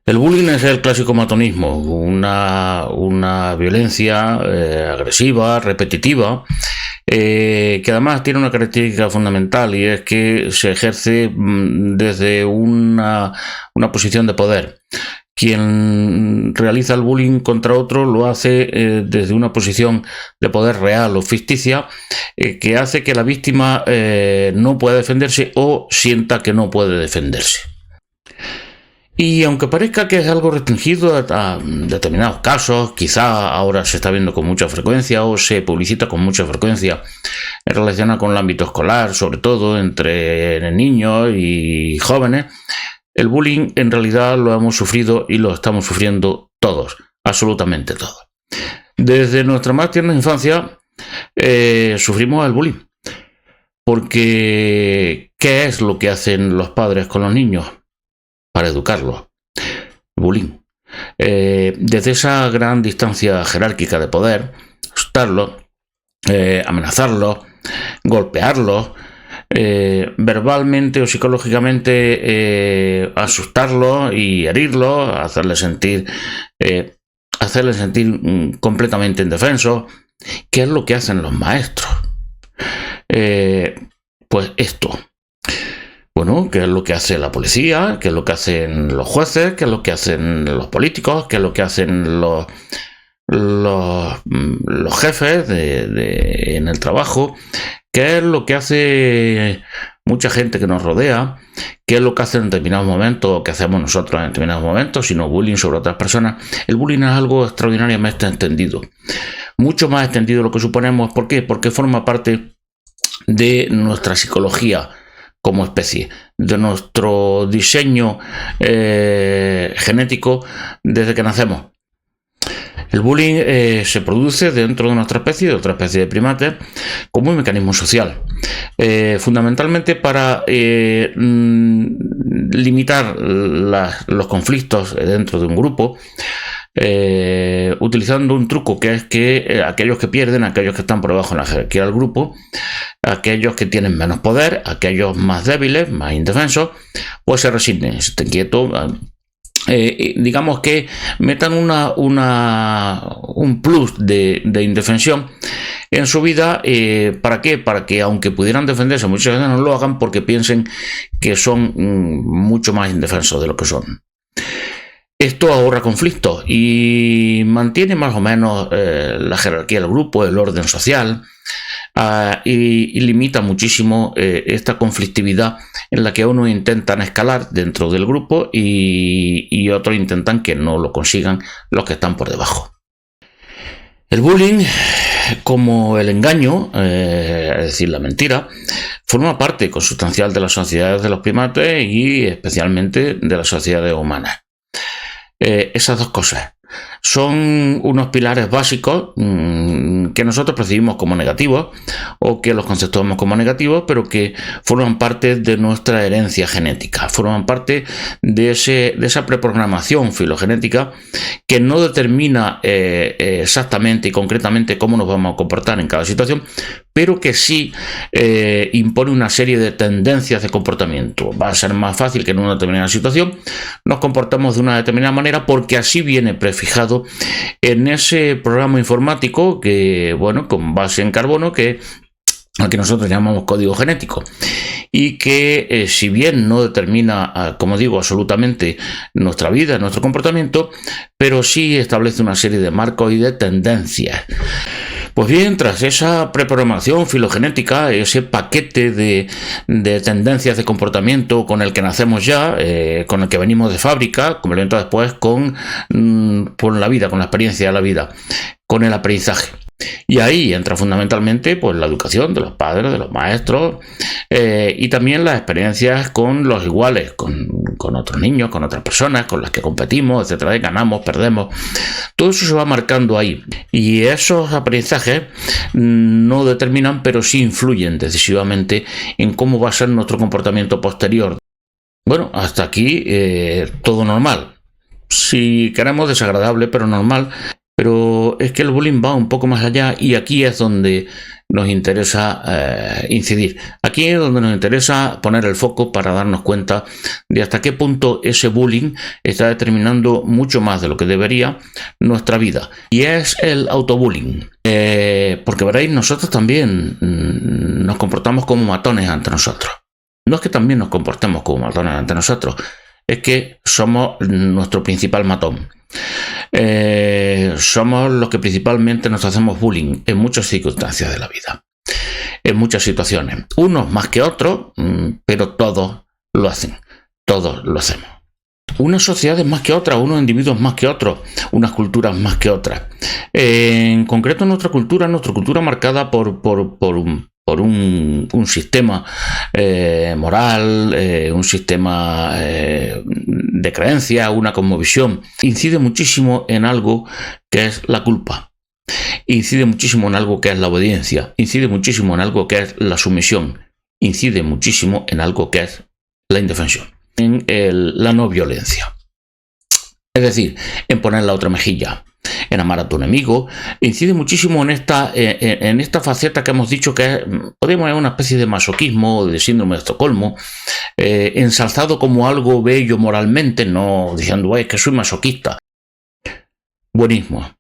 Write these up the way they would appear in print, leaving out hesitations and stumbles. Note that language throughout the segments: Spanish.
El bullying es el clásico matonismo, una violencia agresiva, repetitiva, que además tiene una característica fundamental y es que se ejerce desde una posición de poder. Quien realiza el bullying contra otro lo hace desde una posición de poder real o ficticia, que hace que la víctima no pueda defenderse o sienta que no puede defenderse. Y aunque parezca que es algo restringido a determinados casos, quizá ahora se está viendo con mucha frecuencia o se publicita con mucha frecuencia relacionada con el ámbito escolar, sobre todo entre niños y jóvenes, el bullying en realidad lo hemos sufrido y lo estamos sufriendo todos, absolutamente todos. Desde nuestra más tierna infancia sufrimos el bullying, porque ¿qué es lo que hacen los padres con los niños para educarlos? Bullying. Desde esa gran distancia jerárquica de poder, asustarlos, amenazarlos, golpearlos, verbalmente o psicológicamente asustarlos y herirlos, hacerles sentir completamente indefensos. ¿Qué es lo que hacen los maestros? Pues esto. Bueno, ¿qué es lo que hace la policía? ¿Qué es lo que hacen los jueces? ¿Qué es lo que hacen los políticos? ¿Qué es lo que hacen los jefes en el trabajo? ¿Qué es lo que hace mucha gente que nos rodea? ¿Qué es lo que hacen en determinados momentos o que hacemos nosotros en determinados momentos? Sino bullying sobre otras personas. El bullying es algo extraordinariamente extendido. Mucho más extendido de lo que suponemos. ¿Por qué? Porque forma parte de nuestra psicología como especie, de nuestro diseño genético desde que nacemos. El bullying se produce dentro de nuestra especie, de otra especie de primates, como un mecanismo social, fundamentalmente para limitar los conflictos dentro de un grupo, utilizando un truco que es que aquellos que pierden, aquellos que están por debajo en la jerarquía del grupo, aquellos que tienen menos poder, aquellos más débiles, más indefensos, pues se resignen, estén quietos, digamos que metan un plus de indefensión en su vida. ¿Para qué? Para que aunque pudieran defenderse, muchas veces no lo hagan porque piensen que son mucho más indefensos de lo que son. Esto ahorra conflictos y mantiene más o menos la jerarquía del grupo, el orden social, y limita muchísimo esta conflictividad en la que unos intentan escalar dentro del grupo y otros intentan que no lo consigan los que están por debajo. El bullying, como el engaño, es decir, la mentira, forma parte consustancial de las sociedades de los primates y especialmente de las sociedades humanas. Esas dos cosas son unos pilares básicos que nosotros percibimos como negativos o que los conceptuamos como negativos, pero que forman parte de nuestra herencia genética, forman parte de esa preprogramación filogenética que no determina exactamente y concretamente cómo nos vamos a comportar en cada situación, pero que sí impone una serie de tendencias de comportamiento. Va a ser más fácil que en una determinada situación nos comportamos de una determinada manera porque así viene prefijado en ese programa informático que, bueno, con base en carbono, al que nosotros llamamos código genético, y que si bien no determina, como digo, absolutamente nuestra vida, nuestro comportamiento, pero sí establece una serie de marcos y de tendencias. Pues bien, tras esa preprogramación filogenética, ese paquete de tendencias de comportamiento con el que nacemos ya, con el que venimos de fábrica, complementa después con la vida, con la experiencia de la vida, con el aprendizaje. Y ahí entra fundamentalmente pues, la educación de los padres, de los maestros, y también las experiencias con los iguales, con otros niños, con otras personas, con las que competimos, etcétera, ganamos, perdemos. Todo eso se va marcando ahí. Y esos aprendizajes no determinan, pero sí influyen decisivamente en cómo va a ser nuestro comportamiento posterior. Bueno, hasta aquí todo normal. Si queremos, desagradable, pero normal. Pero es que el bullying va un poco más allá y aquí es donde nos interesa incidir. Aquí es donde nos interesa poner el foco para darnos cuenta de hasta qué punto ese bullying está determinando mucho más de lo que debería nuestra vida. Y es el autobullying. Porque veréis, nosotros también nos comportamos como matones ante nosotros. No es que también nos comportemos como matones ante nosotros, es que somos nuestro principal matón. Somos los que principalmente nos hacemos bullying en muchas circunstancias de la vida, en muchas situaciones. Unos más que otros, pero todos lo hacen, todos lo hacemos. Unas sociedades más que otras, unos individuos más que otros, unas culturas más que otras. En concreto nuestra cultura marcada por un sistema moral, un sistema de creencias, una cosmovisión, incide muchísimo en algo que es la culpa, incide muchísimo en algo que es la obediencia, incide muchísimo en algo que es la sumisión, incide muchísimo en algo que es la indefensión, en la no violencia. Es decir, en poner la otra mejilla, en amar a tu enemigo, incide muchísimo en esta faceta que hemos dicho que podemos ser una especie de masoquismo, de síndrome de Estocolmo, ensalzado como algo bello moralmente, no diciendo, es que soy masoquista. Buenismo.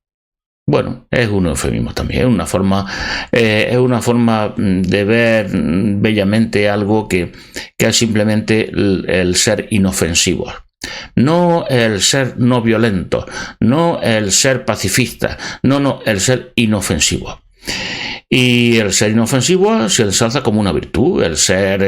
Bueno, es un eufemismo también, es una forma de ver bellamente algo que es simplemente el ser inofensivo. No el ser no violento, no el ser pacifista, no, el ser inofensivo. Y el ser inofensivo se ensalza como una virtud, el ser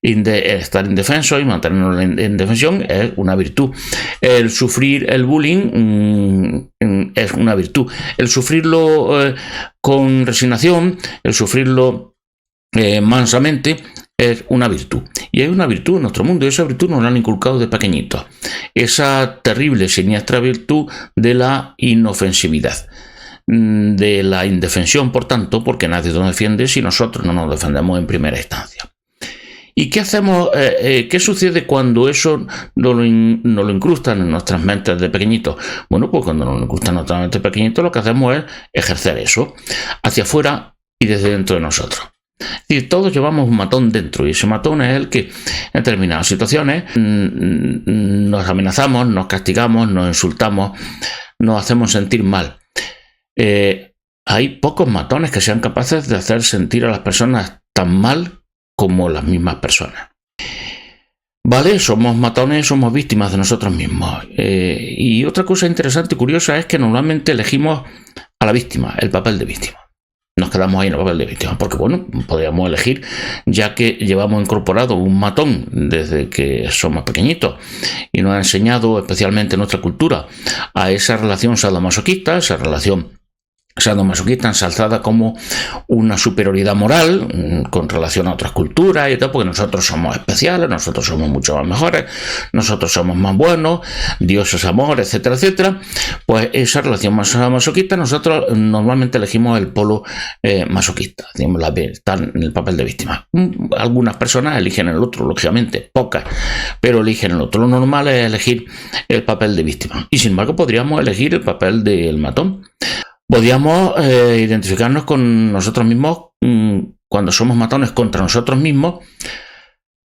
estar indefenso y mantenernos en indefensión es una virtud. El sufrir el bullying es una virtud. El sufrirlo con resignación, el sufrirlo mansamente, es una virtud. Y hay una virtud en nuestro mundo, y esa virtud nos la han inculcado de pequeñitos. Esa terrible, siniestra virtud de la inofensividad, de la indefensión, por tanto, porque nadie nos defiende si nosotros no nos defendemos en primera instancia. ¿Y qué hacemos? ¿Qué sucede cuando eso nos lo incrustan en nuestras mentes de pequeñitos? Bueno, pues cuando nos lo incrustan en nuestras mentes de pequeñitos, lo que hacemos es ejercer eso hacia afuera y desde dentro de nosotros. Es decir, todos llevamos un matón dentro, y ese matón es el que en determinadas situaciones nos amenazamos, nos castigamos, nos insultamos, nos hacemos sentir mal. Hay pocos matones que sean capaces de hacer sentir a las personas tan mal como las mismas personas. Vale, somos matones, somos víctimas de nosotros mismos. Y otra cosa interesante y curiosa es que normalmente elegimos a la víctima, el papel de víctima. Nos quedamos ahí en el papel de víctima, porque bueno, podríamos elegir, ya que llevamos incorporado un matón desde que somos pequeñitos y nos ha enseñado, especialmente en nuestra cultura, a esa relación sadomasoquista, esa relación sadomasoquista ensalzada como una superioridad moral con relación a otras culturas y tal, porque nosotros somos especiales, nosotros somos mucho más mejores, nosotros somos más buenos, Dios es amor, etcétera, etcétera. Pues esa relación más masoquista, nosotros normalmente elegimos el polo masoquista, digamos, están en el papel de víctima. Algunas personas eligen el otro, lógicamente, pocas, pero eligen el otro. Lo normal es elegir el papel de víctima, y sin embargo podríamos elegir el papel del matón. Podríamos identificarnos con nosotros mismos cuando somos matones contra nosotros mismos,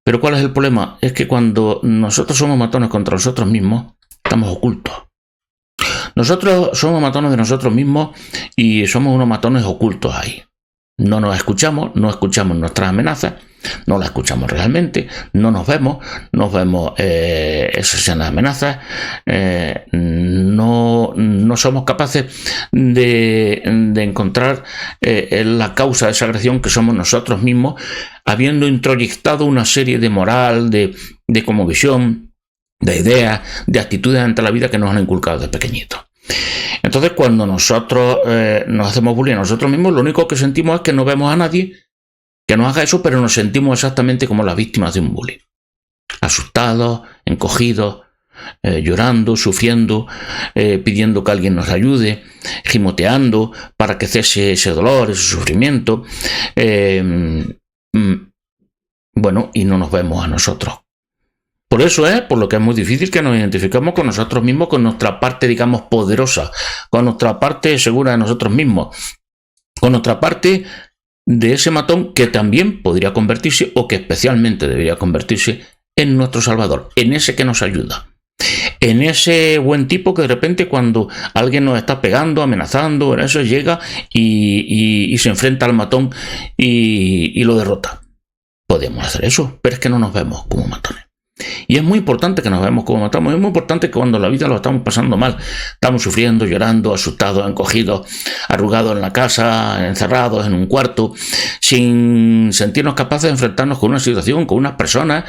pero ¿cuál es el problema? Es que cuando nosotros somos matones contra nosotros mismos, estamos ocultos. Nosotros somos matones de nosotros mismos y somos unos matones ocultos ahí. No nos escuchamos, no escuchamos nuestras amenazas, no las escuchamos realmente, no nos vemos esas amenazas, no somos capaces de encontrar la causa de esa agresión que somos nosotros mismos, habiendo introyectado una serie de moral, de cosmovisión, de ideas, de actitudes ante la vida que nos han inculcado desde pequeñitos. Entonces, cuando nosotros nos hacemos bullying a nosotros mismos, lo único que sentimos es que no vemos a nadie que nos haga eso, pero nos sentimos exactamente como las víctimas de un bullying. Asustados, encogidos, llorando, sufriendo, pidiendo que alguien nos ayude, gimoteando para que cese ese dolor, ese sufrimiento. Bueno, y no nos vemos a nosotros. Por eso es por lo que es muy difícil que nos identifiquemos con nosotros mismos, con nuestra parte, digamos, poderosa, con nuestra parte segura de nosotros mismos. con otra parte de ese matón que también podría convertirse, o que especialmente debería convertirse, en nuestro salvador, en ese que nos ayuda, en ese buen tipo que de repente cuando alguien nos está pegando, amenazando, en eso llega y se enfrenta al matón y lo derrota. Podemos hacer eso, pero es que no nos vemos como matones. Y es muy importante que nos veamos como matamos. Es muy importante que cuando la vida lo estamos pasando mal, estamos sufriendo, llorando, asustados, encogidos, arrugados en la casa, encerrados en un cuarto, sin sentirnos capaces de enfrentarnos con una situación, con unas personas,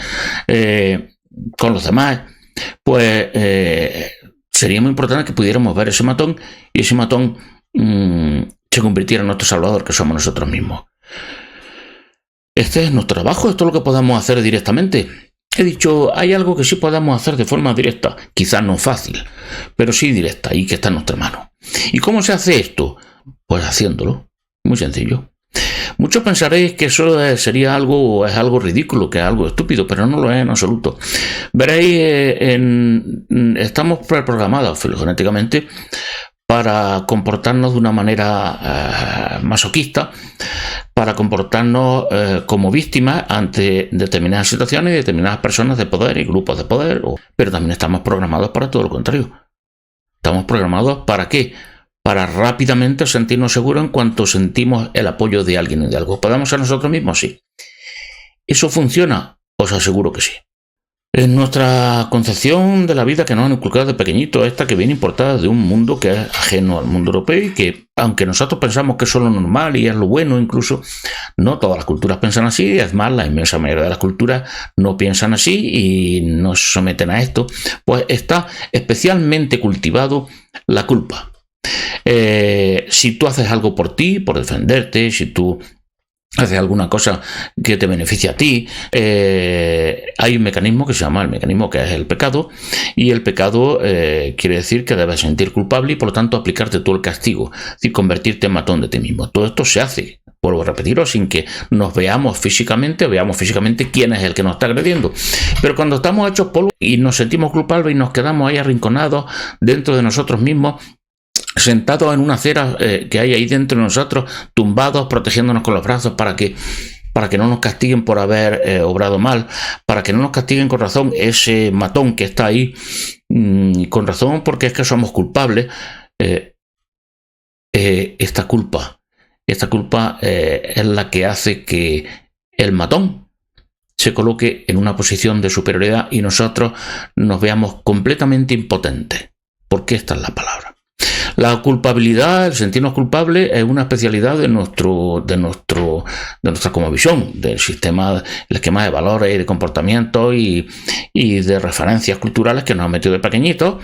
con los demás, pues sería muy importante que pudiéramos ver ese matón y ese matón se convirtiera en nuestro salvador, que somos nosotros mismos. Este es nuestro trabajo, esto es lo que podamos hacer directamente. He dicho, hay algo que sí podamos hacer de forma directa, quizás no fácil, pero sí directa y que está en nuestra mano. ¿Y cómo se hace esto? Pues haciéndolo, muy sencillo. Muchos pensaréis que eso sería algo, es algo ridículo, que es algo estúpido, pero no lo es en absoluto. Veréis, estamos preprogramados filogenéticamente para comportarnos de una manera masoquista, para comportarnos como víctimas ante determinadas situaciones y determinadas personas de poder y grupos de poder, pero también estamos programados para todo lo contrario. Estamos programados ¿para qué? Para rápidamente sentirnos seguros en cuanto sentimos el apoyo de alguien y de algo. ¿Podemos ser nosotros mismos? Sí. ¿Eso funciona? Os aseguro que sí. En nuestra concepción de la vida que nos han inculcado de pequeñito, esta que viene importada de un mundo que es ajeno al mundo europeo y que, aunque nosotros pensamos que es lo normal y es lo bueno, incluso no todas las culturas piensan así, es más, la inmensa mayoría de las culturas no piensan así y no se someten a esto, pues está especialmente cultivado la culpa. Si tú haces algo por ti, por defenderte, si tú haces alguna cosa que te beneficia a ti, hay un mecanismo que se llama el mecanismo que es el pecado, y el pecado quiere decir que debes sentir culpable y por lo tanto aplicarte tú el castigo, es decir, convertirte en matón de ti mismo. Todo esto se hace, vuelvo a repetirlo, sin que nos veamos físicamente quién es el que nos está agrediendo, pero cuando estamos hechos polvo y nos sentimos culpables y nos quedamos ahí arrinconados dentro de nosotros mismos, sentados en una acera que hay ahí dentro de nosotros, tumbados, protegiéndonos con los brazos para que no nos castiguen por haber obrado mal, para que no nos castiguen con razón ese matón que está ahí, con razón porque es que somos culpables. Esta culpa es la que hace que el matón se coloque en una posición de superioridad y nosotros nos veamos completamente impotentes, porque esta es la palabra. La culpabilidad, el sentirnos culpables, es una especialidad de nuestra cosmovisión, del sistema, el esquema de valores y de comportamiento y de referencias culturales que nos han metido de pequeñitos,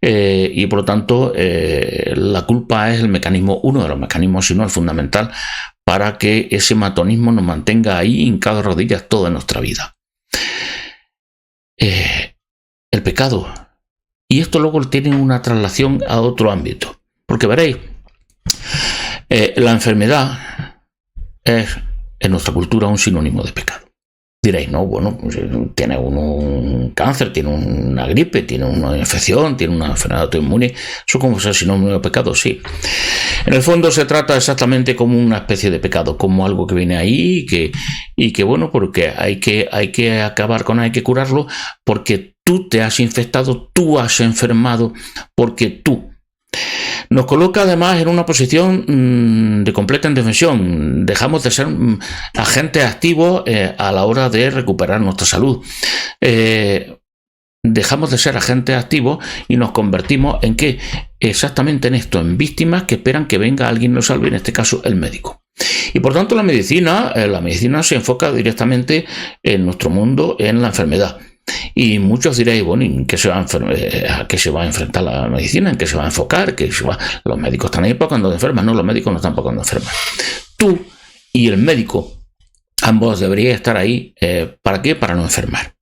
y por lo tanto la culpa es el mecanismo, uno de los mecanismos, si no el fundamental, para que ese matonismo nos mantenga ahí hincados de rodillas toda nuestra vida. El pecado. Y esto luego tiene una traslación a otro ámbito. Porque veréis, la enfermedad es en nuestra cultura un sinónimo de pecado. Diréis, no, bueno, pues tiene uno un cáncer, tiene una gripe, tiene una infección, tiene una enfermedad autoinmune. ¿Eso cómo es el sinónimo de pecado? Sí. En el fondo se trata exactamente como una especie de pecado, como algo que viene ahí y que bueno, porque hay que acabar con él, hay que curarlo, porque tú te has infectado, tú has enfermado, porque tú. Nos coloca además en una posición de completa indefensión. Dejamos de ser agentes activos a la hora de recuperar nuestra salud. Dejamos de ser agentes activos y nos convertimos en ¿qué? Exactamente en esto, en víctimas que esperan que venga alguien y nos salve, en este caso el médico. Y por tanto la medicina se enfoca directamente en nuestro mundo, en la enfermedad. Y muchos diréis, bueno, ¿en qué se va a qué se va a enfrentar la medicina? ¿En qué se va a enfocar? Los médicos están ahí para cuando enferman. No, los médicos no están para cuando enferman. Tú y el médico, ambos deberían estar ahí. ¿Para qué? Para no enfermar.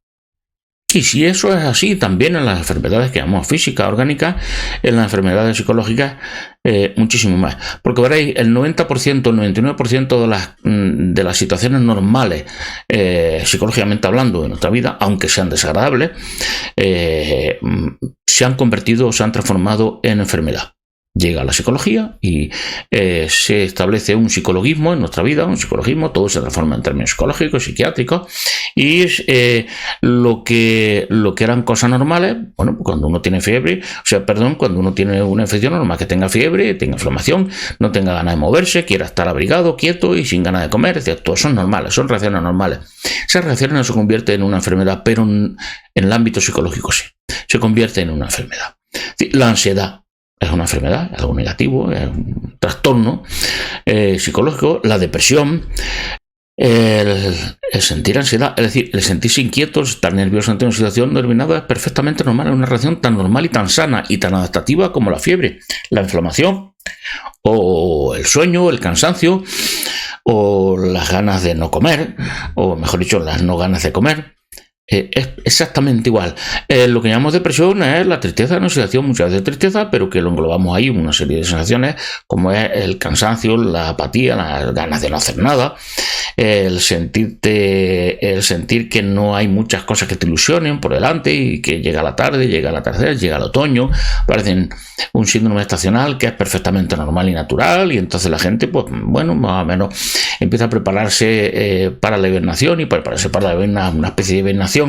Y si eso es así, también en las enfermedades que llamamos físicas, orgánicas, en las enfermedades psicológicas, muchísimo más. Porque veréis, el 90%, el 99% de las situaciones normales, psicológicamente hablando, de nuestra vida, aunque sean desagradables, se han convertido o se han transformado en enfermedad. Llega la psicología y se establece un psicologismo en nuestra vida, un psicologismo, todo se transforma en términos psicológicos, psiquiátricos, y lo que eran cosas normales, bueno, cuando uno tiene fiebre, cuando uno tiene una infección normal, que tenga fiebre, tenga inflamación, no tenga ganas de moverse, quiera estar abrigado, quieto y sin ganas de comer, es decir, todos son normales, son reacciones normales. Esas reacciones no se convierten en una enfermedad, pero en el ámbito psicológico sí, se convierte en una enfermedad. La ansiedad es una enfermedad, es algo negativo, es un trastorno psicológico. La depresión, el sentir ansiedad, es decir, el sentirse inquieto, estar nervioso ante una situación determinada es perfectamente normal, es una reacción tan normal y tan sana y tan adaptativa como la fiebre, la inflamación, o el sueño, el cansancio, o las ganas de no comer, o mejor dicho, las no ganas de comer. Es exactamente igual. Lo que llamamos depresión es la tristeza, una sensación muchas veces de tristeza, pero que lo englobamos ahí una serie de sensaciones como es el cansancio, la apatía, las ganas de no hacer nada, el sentir que no hay muchas cosas que te ilusionen por delante y que llega la tarde, llega el atardecer, llega el otoño, parecen un síndrome estacional que es perfectamente normal y natural, y entonces la gente, pues bueno, más o menos empieza a prepararse para la hibernación, y prepararse para una especie de hibernación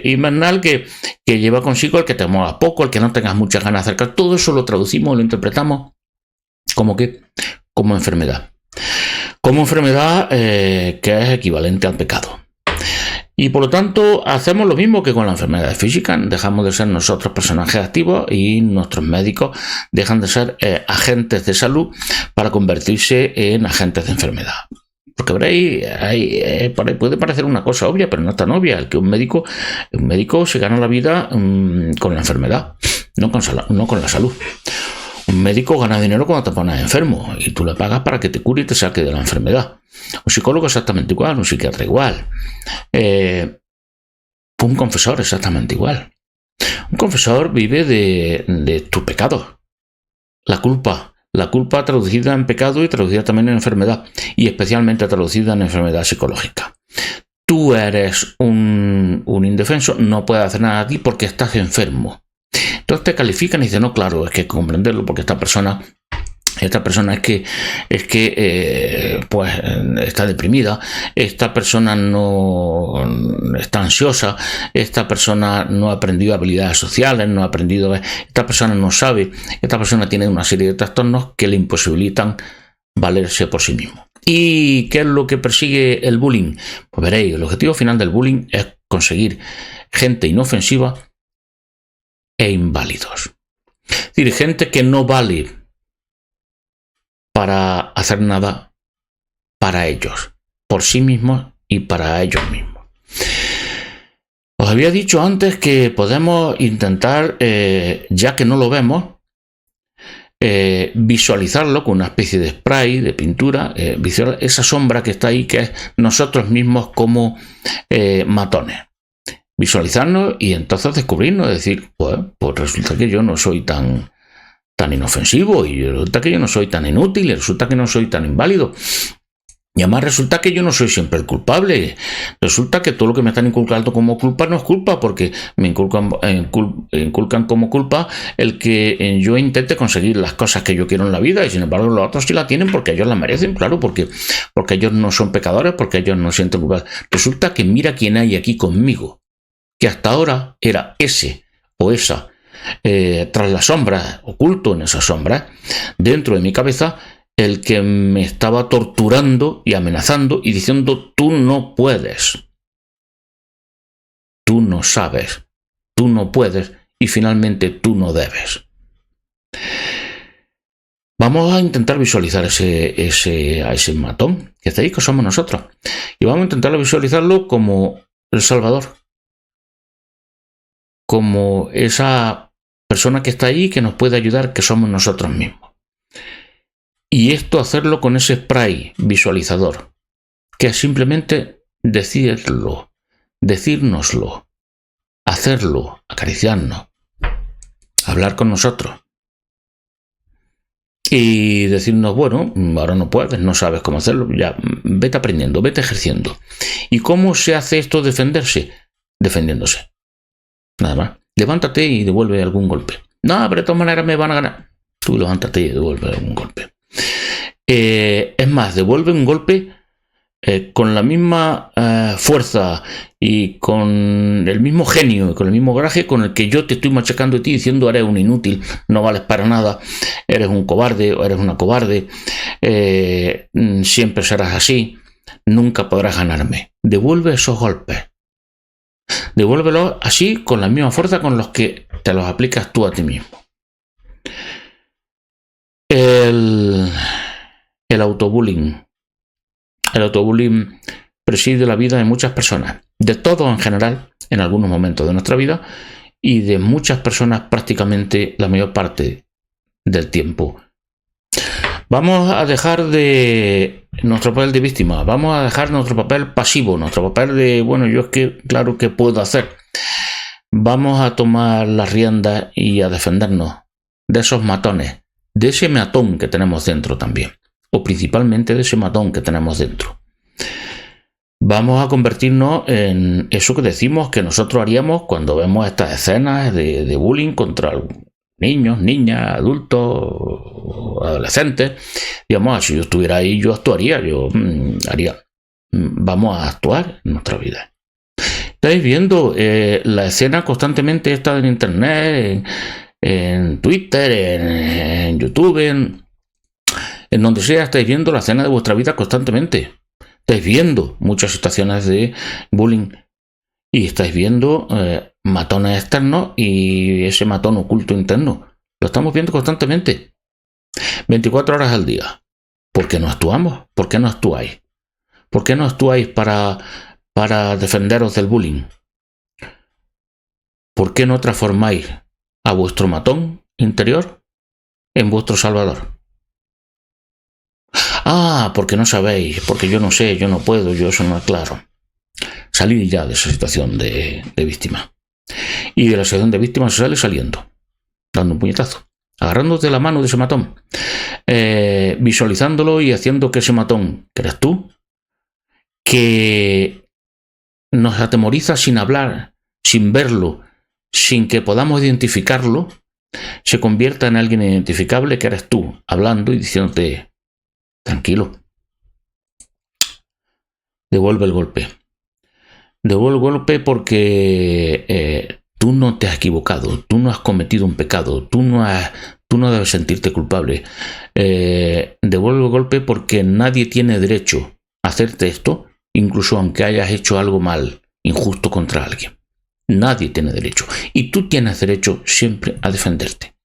invernal que lleva consigo el que te muevas poco, el que no tengas muchas ganas de acercar. Todo eso lo traducimos, lo interpretamos como enfermedad. Como enfermedad que es equivalente al pecado. Y por lo tanto hacemos lo mismo que con la enfermedad física, dejamos de ser nosotros personajes activos y nuestros médicos dejan de ser agentes de salud para convertirse en agentes de enfermedad. Porque veréis, puede parecer una cosa obvia, pero no es tan obvia. El que un médico se gana la vida con la enfermedad, no con la salud. Un médico gana dinero cuando te pones enfermo y tú le pagas para que te cure y te saque de la enfermedad. Un psicólogo exactamente igual, un psiquiatra igual. Un confesor exactamente igual. Un confesor vive de tus pecados. La culpa traducida en pecado y traducida también en enfermedad, y especialmente traducida en enfermedad psicológica. Tú eres un indefenso, no puedes hacer nada a ti porque estás enfermo. Entonces te califican y dicen, no, claro, es que hay que comprenderlo porque esta persona es que pues está deprimida, esta persona no está ansiosa, esta persona no ha aprendido habilidades sociales, esta persona no sabe, esta persona tiene una serie de trastornos que le imposibilitan valerse por sí mismo. ¿Y qué es lo que persigue el bullying? Pues veréis, el objetivo final del bullying es conseguir gente inofensiva e inválidos. Es decir, gente que no vale para hacer nada para ellos, por sí mismos y para ellos mismos. Os había dicho antes que podemos intentar, ya que no lo vemos, visualizarlo con una especie de spray, de pintura, visualizar esa sombra que está ahí, que es nosotros mismos como matones. Visualizarnos y entonces descubrirnos, decir, pues resulta que yo no soy tan inofensivo, y resulta que yo no soy tan inútil, y resulta que no soy tan inválido. Y además resulta que yo no soy siempre el culpable. Resulta que todo lo que me están inculcando como culpa no es culpa, porque me inculcan como culpa el que yo intente conseguir las cosas que yo quiero en la vida, y sin embargo los otros sí la tienen porque ellos la merecen, claro, porque ellos no son pecadores, porque ellos no sienten culpa. Resulta que mira quién hay aquí conmigo, que hasta ahora era ese o esa, tras la sombra, oculto en esa sombra, dentro de mi cabeza, el que me estaba torturando y amenazando y diciendo, tú no puedes, tú no sabes, tú no puedes y finalmente tú no debes. Vamos a intentar visualizar a ese matón que está ahí, que somos nosotros, y vamos a intentar visualizarlo como el Salvador, como esa persona que está ahí, que nos puede ayudar, que somos nosotros mismos. Y esto hacerlo con ese spray visualizador, que es simplemente decírnoslo, hacerlo, acariciarnos, hablar con nosotros y decirnos, bueno, ahora no puedes, no sabes cómo hacerlo, ya vete aprendiendo, vete ejerciendo. ¿Y cómo se hace esto? Defendiéndose. Nada más. Levántate y devuelve algún golpe. No, pero de todas maneras me van a ganar. tú levántate y devuelve un golpe. Es más, devuelve un golpe con la misma fuerza y con el mismo genio y con el mismo coraje con el que yo te estoy machacando a ti diciendo eres un inútil, no vales para nada, eres un cobarde o eres una cobarde, siempre serás así, nunca podrás ganarme. Devuelve esos golpes. Devuélvelos así con la misma fuerza con los que te los aplicas tú a ti mismo. El autobullying. El autobullying preside la vida de muchas personas, de todos en general, en algunos momentos de nuestra vida, y de muchas personas prácticamente la mayor parte del tiempo. Vamos a dejar de nuestro papel de víctima, vamos a dejar nuestro papel pasivo, nuestro papel de, bueno, yo es que, claro que puedo hacer. Vamos a tomar las riendas y a defendernos de esos matones, de ese matón que tenemos dentro también, o principalmente de ese matón que tenemos dentro. Vamos a convertirnos en eso que decimos que nosotros haríamos cuando vemos estas escenas de bullying contra niños, niñas, adultos, adolescentes. Digamos, si yo estuviera ahí, yo actuaría, yo haría. Vamos a actuar en nuestra vida. Estáis viendo la escena constantemente está en internet, en Twitter, en YouTube, en donde sea, estáis viendo la escena de vuestra vida constantemente. Estáis viendo muchas situaciones de bullying y estáis viendo matones externos y ese matón oculto interno. Lo estamos viendo constantemente. 24 horas al día. ¿Por qué no actuamos? ¿Por qué no actuáis? ¿Por qué no actuáis para defenderos del bullying? ¿Por qué no transformáis a vuestro matón interior en vuestro salvador? Ah, porque no sabéis, porque yo no sé, yo no puedo, yo eso no es claro. Salir ya de esa situación de víctima. Y de la situación de víctima se sale saliendo, dando un puñetazo, agarrándote de la mano de ese matón, visualizándolo y haciendo que ese matón, que eres tú, que nos atemoriza sin hablar, sin verlo, sin que podamos identificarlo, se convierta en alguien identificable que eres tú, hablando y diciéndote: tranquilo, devuelve el golpe. Devuelve el golpe porque tú no te has equivocado, tú no has cometido un pecado, tú no debes sentirte culpable. Devuelve el golpe porque nadie tiene derecho a hacerte esto, incluso aunque hayas hecho algo mal, injusto contra alguien. Nadie tiene derecho. Y tú tienes derecho siempre a defenderte.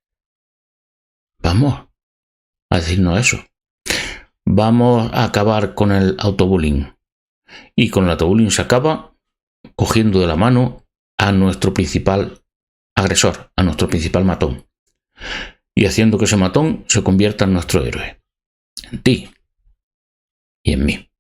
Vamos a decirnos eso. Vamos a acabar con el autobullying. Y con el autobullying se acaba cogiendo de la mano a nuestro principal agresor, a nuestro principal matón. Y haciendo que ese matón se convierta en nuestro héroe. En ti y en mí.